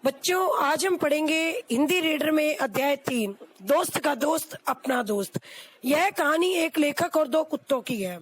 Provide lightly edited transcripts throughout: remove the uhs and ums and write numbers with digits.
बच्चों, आज हम पढ़ेंगे हिंदी रीडर में अध्याय 3, दोस्त का दोस्त अपना दोस्त। यह कहानी एक लेखक और दो कुत्तों की है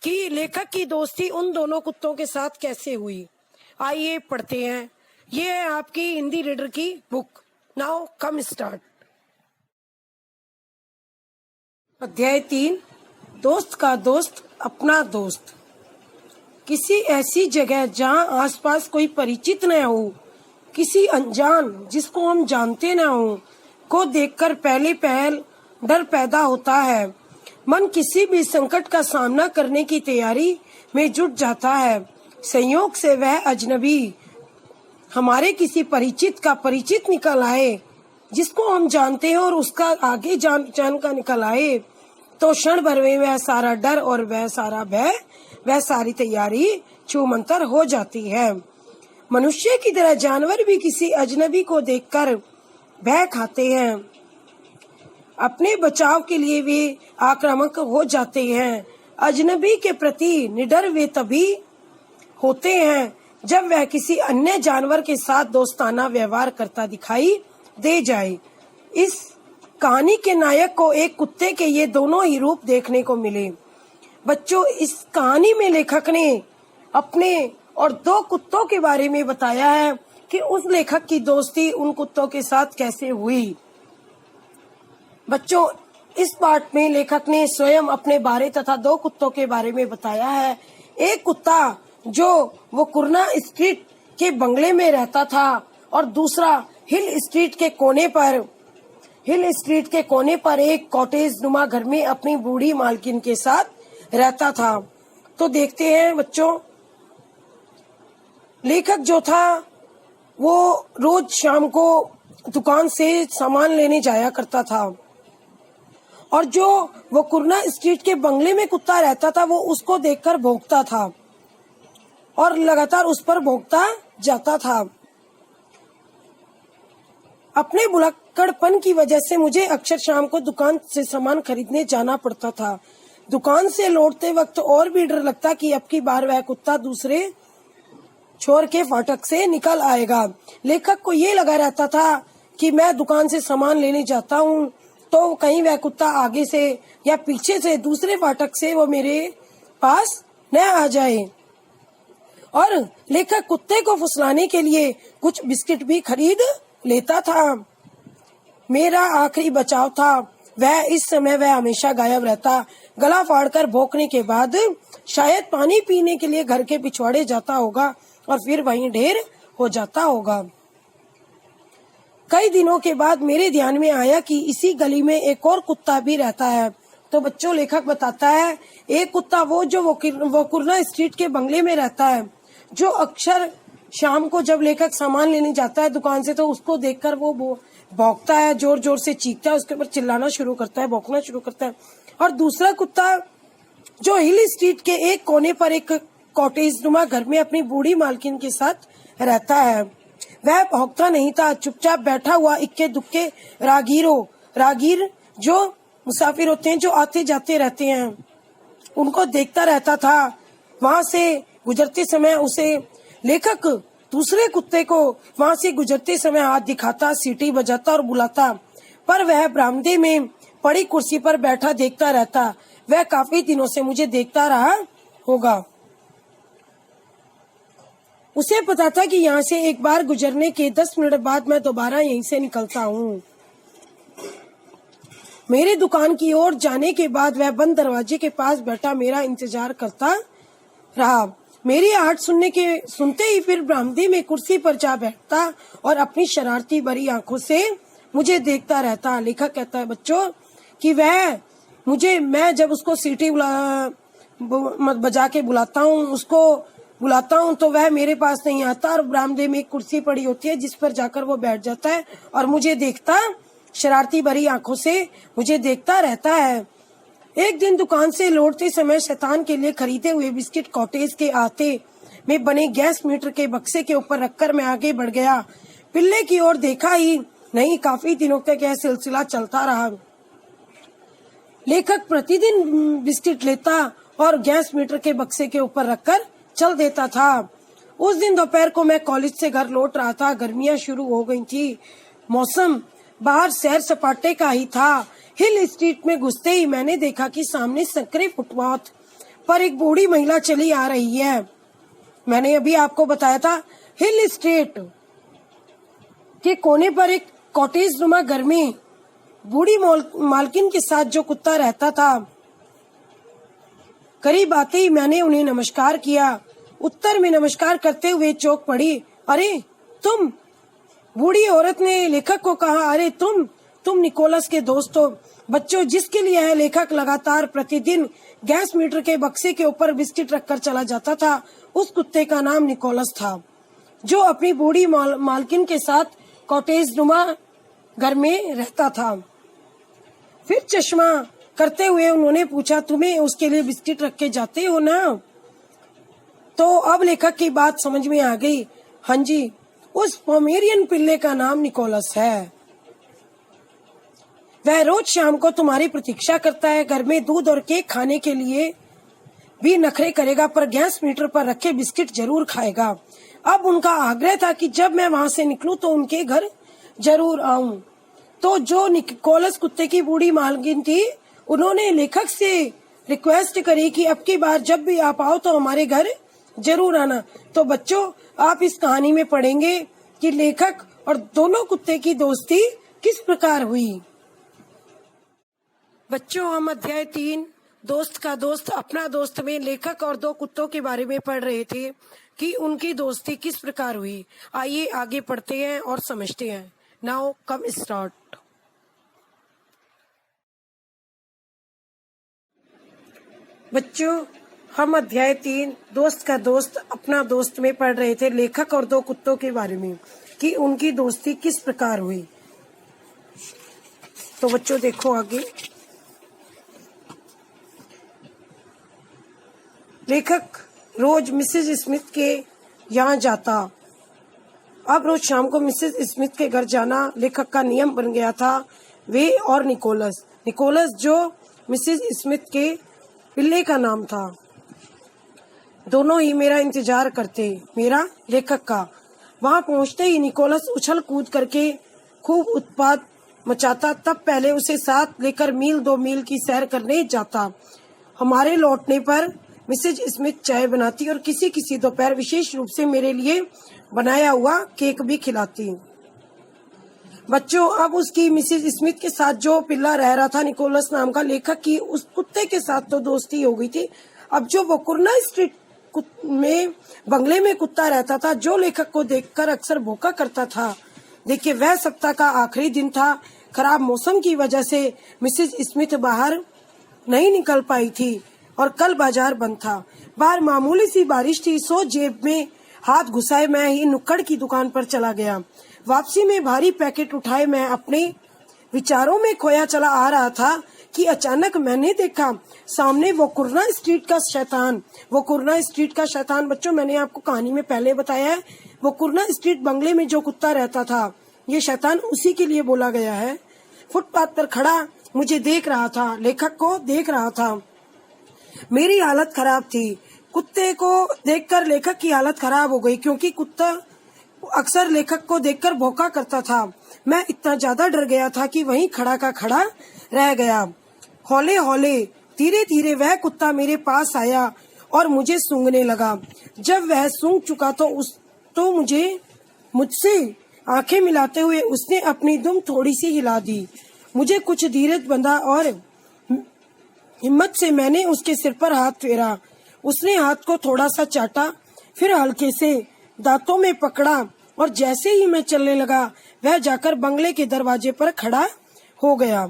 कि लेखक की दोस्ती उन दोनों कुत्तों के साथ कैसे हुई। आइए पढ़ते हैं। ये है आपकी हिंदी रीडर की बुक। Now come start. अध्याय 3, दोस्त का दोस्त अपना दोस्त। किसी ऐसी जगह जहाँ आसपास कोई परिचित न हो, किसी अनजान जिसको हम जानते न हो को देखकर पहले पहल डर पैदा होता है। मन किसी भी संकट का सामना करने की तैयारी में जुट जाता है। संयोग से वह अजनबी हमारे किसी परिचित का परिचित निकल आए जिसको हम जानते हैं और उसका आगे जान का निकल आए तो क्षण भर में वह सारा डर और वह सारा भय, वह सारी तैयारी छूमंतर हो जाती है। मनुष्य की तरह जानवर भी किसी अजनबी को देखकर भय खाते हैं। अपने बचाव के लिए वे आक्रामक हो जाते हैं। अजनबी के प्रति निडर वे तभी होते हैं जब वह किसी अन्य जानवर के साथ दोस्ताना व्यवहार करता दिखाई दे जाए। इस कहानी के नायक को एक कुत्ते के ये दोनों ही रूप देखने को मिले। बच्चों, इस कहानी में लेखक ने अपने और दो कुत्तों के बारे में बताया है कि उस लेखक की दोस्ती उन कुत्तों के साथ कैसे हुई। बच्चों, इस पाठ में लेखक ने स्वयं अपने बारे तथा दो कुत्तों के बारे में बताया है। एक कुत्ता जो वो कुरना स्ट्रीट के बंगले में रहता था और दूसरा हिल स्ट्रीट के कोने पर एक कॉटेज नुमा घर में अपनी बूढ़ी मालकिन के साथ रहता था। तो देखते हैं बच्चों, लेखक जो था वो रोज शाम को दुकान से सामान लेने जाया करता था और जो वो कुरना स्ट्रीट के बंगले में कुत्ता रहता था वो उसको देखकर भौंकता था और लगातार उस पर भौंकता जाता था। अपने भुलक्कड़पन की वजह से मुझे अक्सर शाम को दुकान से सामान खरीदने जाना पड़ता था। दुकान से लौटते वक्त और भी डर लगता कि अब की बार वह कुत्ता दूसरे छोर के फाटक से निकल आएगा। लेखक को ये लगा रहता था कि मैं दुकान से सामान लेने जाता हूँ तो कहीं वह कुत्ता आगे से या पीछे से दूसरे फाटक से वो मेरे पास न आ जाए। और लेखक कुत्ते को फुसलाने के लिए कुछ बिस्किट भी खरीद लेता था। मेरा आखिरी बचाव था। इस समय वह हमेशा गायब रहता। गला फाड़कर भौंकने के बाद शायद पानी पीने के लिए घर के पिछवाड़े जाता होगा और फिर वहीं ढेर हो जाता होगा। कई दिनों के बाद मेरे ध्यान में आया कि इसी गली में एक और कुत्ता भी रहता है। तो बच्चों, लेखक बताता है एक कुत्ता वो कुरना स्ट्रीट के बंगले में रहता है, जो अक्सर शाम को जब लेखक सामान लेने जाता है दुकान से तो उसको देखकर वो भौंकता है, जोर जोर से चीखता है, उसके ऊपर चिल्लाना शुरू करता है, भौंकना शुरू करता है। और दूसरा कुत्ता जो हिल स्ट्रीट के एक कोने पर एक कॉटेज नुमा घर में अपनी बूढ़ी मालकिन के साथ रहता है, वह भौंकता नहीं था। चुपचाप बैठा हुआ इक्के दुक्के रागीर जो मुसाफिर होते हैं, जो आते जाते रहते हैं, उनको देखता रहता था। वहां से गुजरते समय उसे लेखक दूसरे कुत्ते को वहां से गुजरते समय हाथ दिखाता, सीटी बजाता और बुलाता, पर वह बरामदे में पड़ी कुर्सी पर बैठा देखता रहता। वह काफी दिनों से मुझे देखता रहा होगा। उसे पता था कि यहाँ से एक बार गुजरने के 10 मिनट बाद मैं दोबारा यहीं से निकलता हूँ। मेरे दुकान की ओर जाने के बाद वह बंद दरवाजे के पास बैठा मेरा इंतजार करता रहा। मेरी आहट सुनते ही फिर बरामदे में कुर्सी पर जा बैठता और अपनी शरारती भरी आंखों से मुझे देखता रहता। लेखक कहता है बच्चों कि मैं जब उसको सीटी बजा के बुलाता हूँ तो वह मेरे पास नहीं आता और बरामदे में एक कुर्सी पड़ी होती है जिस पर जाकर वो बैठ जाता है और मुझे देखता, शरारती भरी आंखों से मुझे देखता रहता है। एक दिन दुकान से लौटते समय शैतान के लिए खरीदे हुए बिस्किट कॉटेज के आते में बने गैस मीटर के बक्से के ऊपर रखकर मैं आगे बढ़ गया। पिल्ले की ओर देखा ही नहीं, काफी दिनों तक यह सिलसिला चलता रहा। लेखक प्रतिदिन बिस्किट लेता और गैस मीटर के बक्से के ऊपर रखकर चल देता था उस दिन दोपहर को मैं कॉलेज से घर लौट रहा था। गर्मियां शुरू हो गई थी। मौसम बाहर सैर सपाटे का ही था। हिल स्ट्रीट में घुसते ही मैंने देखा कि सामने संकरे फुटपाथ पर एक बूढ़ी महिला चली आ रही है। मैंने अभी आपको बताया था, हिल स्ट्रीट के कोने पर एक कॉटेज नुमा घर में बूढ़ी मालकिन के साथ जो कुत्ता रहता था। करीब आते ही मैंने उन्हें नमस्कार किया। उत्तर में नमस्कार करते हुए चौंक पड़ी। अरे तुम! बूढ़ी औरत ने लेखक को कहा। अरे तुम निकोलस के दोस्त हो। बच्चों, जिसके लिए यह लेखक लगातार प्रतिदिन गैस मीटर के बक्से के ऊपर बिस्किट रखकर चला जाता था, उस कुत्ते का नाम निकोलस था, जो अपनी बूढ़ी मालकिन के साथ कॉटेज नुमा घर में रहता था। फिर चश्मा करते हुए उन्होंने पूछा, तुम्हें उसके लिए बिस्किट रख के जाते हो ना? तो अब लेखक की बात समझ में आ गई। हाँ जी, उस पोमेरियन पिल्ले का नाम निकोलस है। वह रोज शाम को तुम्हारी प्रतीक्षा करता है। घर में दूध और केक खाने के लिए भी नखरे करेगा, पर गैस मीटर पर रखे बिस्किट जरूर खाएगा। अब उनका आग्रह था कि जब मैं वहां से निकलूं तो उनके घर जरूर आऊं। तो जो निकोलस कुत्ते की बूढ़ी मालकिन थी, उन्होंने लेखक से रिक्वेस्ट करी कि अब की बार जब भी आप आओ तो हमारे घर जरूर आना। तो बच्चों, आप इस कहानी में पढ़ेंगे कि लेखक और दोनों कुत्ते की दोस्ती किस प्रकार हुई। बच्चों, हम अध्याय 3 दोस्त का दोस्त अपना दोस्त में लेखक और 2 कुत्तों के बारे में पढ़ रहे थे कि उनकी दोस्ती किस प्रकार हुई। आइए आगे पढ़ते हैं और समझते हैं। Now come start. बच्चों, हम अध्याय 3 दोस्त का दोस्त अपना दोस्त में पढ़ रहे थे लेखक और 2 कुत्तों के बारे में कि उनकी दोस्ती किस प्रकार हुई। तो बच्चों देखो आगे। लेखक रोज मिसेज स्मिथ के यहाँ जाता। अब रोज शाम को मिसेज स्मिथ के घर जाना लेखक का नियम बन गया था। वे और निकोलस जो मिसेज स्मिथ के पिल्ले का नाम था, दोनों ही मेरा इंतजार करते, मेरा लेखक का। वहां पहुंचते ही निकोलस उछल कूद करके खूब उत्पात मचाता। तब पहले उसे साथ लेकर मील 2 मील की सैर करने जाता। हमारे लौटने पर मिसेज स्मिथ चाय बनाती और किसी दोपहर विशेष रूप से मेरे लिए बनाया हुआ केक भी खिलाती। बच्चों, अब उसकी मिसेज स्मिथ के साथ जो पिल्ला रह रहा था निकोलस नाम का, लेखक की उस कुत्ते के साथ तो दोस्ती हो गई थी। अब जो वकुर्ना स्ट्रीट में बंगले में कुत्ता रहता था, जो लेखक को देखकर अक्सर भौंका करता था। देखिए, वह सप्ताह का आखिरी दिन था। खराब मौसम की वजह से मिसेज स्मिथ बाहर नहीं निकल पाई थी और कल बाजार बंद था। बाहर मामूली सी बारिश थी। सो जेब में हाथ घुसाए मैं ही नुक्कड़ की दुकान पर चला गया। वापसी में भारी पैकेट उठाए मैं अपने विचारों में खोया चला आ रहा था कि अचानक मैंने देखा सामने वकुर्ना स्ट्रीट का शैतान। बच्चों, मैंने आपको कहानी में पहले बताया है, वकुर्ना स्ट्रीट बंगले में जो कुत्ता रहता था, ये शैतान उसी के लिए बोला गया है। फुटपाथ पर खड़ा मुझे देख रहा था, लेखक को देख रहा था। मेरी हालत खराब थी। कुत्ते को देखकर लेखक की हालत खराब हो गई, क्योंकि कुत्ता अक्सर लेखक को देखकर भौंका करता था। मैं इतना ज्यादा डर गया था कि वहीं खड़ा का खड़ा रह गया। हौले हौले धीरे धीरे वह कुत्ता मेरे पास आया और मुझे सूंघने लगा। जब वह सूंघ चुका तो मुझसे आंखें मिलाते हुए उसने अपनी दुम थोड़ी सी हिला दी। मुझे कुछ धीरज बंधा और हिम्मत से मैंने उसके सिर पर हाथ फेरा। उसने हाथ को थोड़ा सा चाटा, फिर हल्के से दांतों में पकड़ा और जैसे ही मैं चलने लगा, वह जाकर बंगले के दरवाजे पर खड़ा हो गया।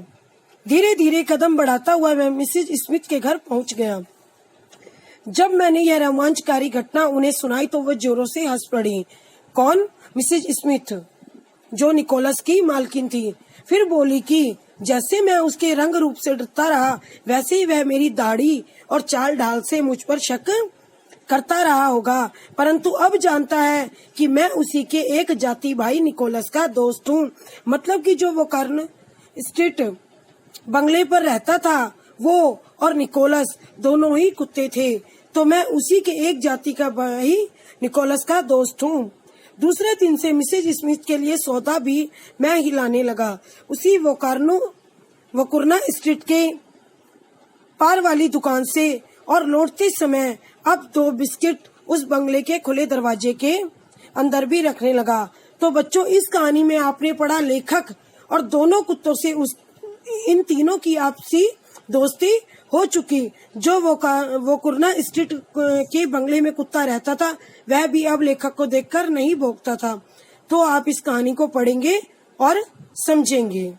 धीरे धीरे कदम बढ़ाता हुआ मैं मिसेज स्मिथ के घर पहुंच गया। जब मैंने यह रोमांचकारी घटना उन्हें सुनाई तो वह जोरों से हंस पड़ी। कौन? मिसेज स्मिथ, जो निकोलस की मालकिन थी। फिर बोली कि जैसे मैं उसके रंग रूप से डरता रहा, वैसे ही वह मेरी दाढ़ी और चाल ढाल से मुझ पर शक करता रहा होगा, परंतु अब जानता है कि मैं उसी के एक जाति भाई निकोलस का दोस्त हूँ। मतलब कि जो वो कर्न स्ट्रीट बंगले पर रहता था, वो और निकोलस दोनों ही कुत्ते थे, तो मैं उसी के एक जाति का भाई निकोलस का दोस्त हूँ। दूसरे दिन से मिसेज स्मिथ के लिए सौदा भी मैं ही लाने लगा। उसी वकुरना स्ट्रीट के पार वाली दुकान से, और लौटते समय अब 2 बिस्किट उस बंगले के खुले दरवाजे के अंदर भी रखने लगा। तो बच्चों, इस कहानी में आपने पढ़ा लेखक और दोनों कुत्तों से इन तीनों की आपसी दोस्ती हो चुकी। जो वो कुरना स्ट्रीट के बंगले में कुत्ता रहता था, वह भी अब लेखक को देखकर नहीं भौंकता था। तो आप इस कहानी को पढ़ेंगे और समझेंगे।